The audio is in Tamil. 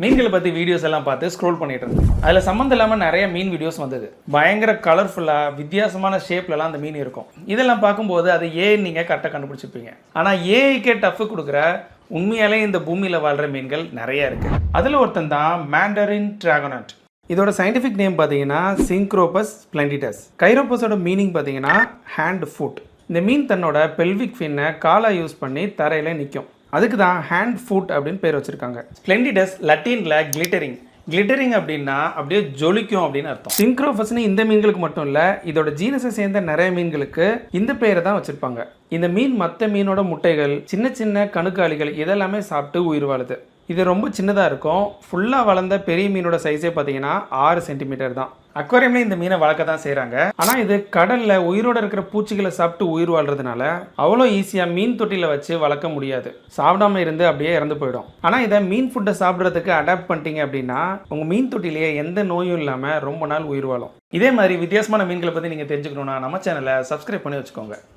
மீன்களை பற்றி வீடியோஸ் எல்லாம் பார்த்து ஸ்க்ரோல் பண்ணிட்டு இருந்தேன். அதில் சம்மந்தம் இல்லாமல் நிறைய மீன் வீடியோஸ் வந்தது. பயங்கர கலர்ஃபுல்லாக வித்தியாசமான ஷேப்லலாம் அந்த மீன் இருக்கும். இதெல்லாம் பார்க்கும்போது அது நீங்கள் கரெக்டாக கண்டுபிடிச்சிருப்பீங்க. ஆனால் ஏஐக்கே டஃப் கொடுக்குற உண்மையாலே இந்த பூமியில் வாழ்கிற மீன்கள் நிறைய இருக்குது. அதில் ஒருத்தன் தான் மேண்டரின் டிராகோனட். இதோட சயின்டிஃபிக் நேம் பார்த்தீங்கன்னா சிங்க்ரோபஸ் ஸ்ப்ளெண்டிடஸ். கைரோபஸோட மீனிங் பார்த்தீங்கன்னா ஹேண்ட் ஃபுட். இந்த மீன் தன்னோட பெல்விக் ஃபின்னை காலை யூஸ் பண்ணி தரையில் நிற்கும். அதுக்கு தான் ஹேண்ட் ஃபுட் அப்படின்னு பேர் வச்சுருக்காங்க. ஸ்ப்ளெண்டிடஸ் லத்தீனில் கிளிட்டரிங். கிளிட்டரிங் அப்படின்னா அப்படியே ஜொலிக்கும் அப்படின்னு அர்த்தம். சிங்க்ரோபஸ்னு இந்த மீன்களுக்கு மட்டும் இல்லை, இதோட ஜீனஸை சேர்ந்த நிறைய மீன்களுக்கு இந்த பேரை தான் வச்சுருப்பாங்க. இந்த மீன் மற்ற மீனோட முட்டைகள், சின்ன சின்ன கணுக்காளிகள் இதெல்லாமே சாப்பிட்டு உயிர் வாழுது. இது ரொம்ப சின்னதாக இருக்கும். ஃபுல்லாக வளர்ந்த பெரிய மீனோட சைஸே பார்த்தீங்கன்னா 6 சென்டிமீட்டர் தான். அக்வாரியம்ல இந்த மீனை வளர்க்க தான் செய்கிறாங்க. ஆனால் இது கடலில் உயிரோடு இருக்கிற பூச்சிகளை சாப்பிட்டு உயிர் வாழ்றதுனால அவ்வளோ ஈஸியாக மீன் தொட்டியில் வச்சு வளர்க்க முடியாது. சாப்பிடாம இருந்து அப்படியே இறந்து போயிடும். ஆனால் இதை மீன் ஃபுட்டை சாப்பிட்றதுக்கு அடாப்ட் பண்ணிட்டீங்க அப்படின்னா உங்கள் மீன் தொட்டிலேயே எந்த நோயும் இல்லாமல் ரொம்ப நாள் உயிர் வாழும். இதே மாதிரி வித்தியாசமான மீன்களை பற்றி நீங்கள் தெரிஞ்சுக்கணுன்னா நம்ம சேனலை சப்ஸ்கிரைப் பண்ணி வச்சுக்கோங்க.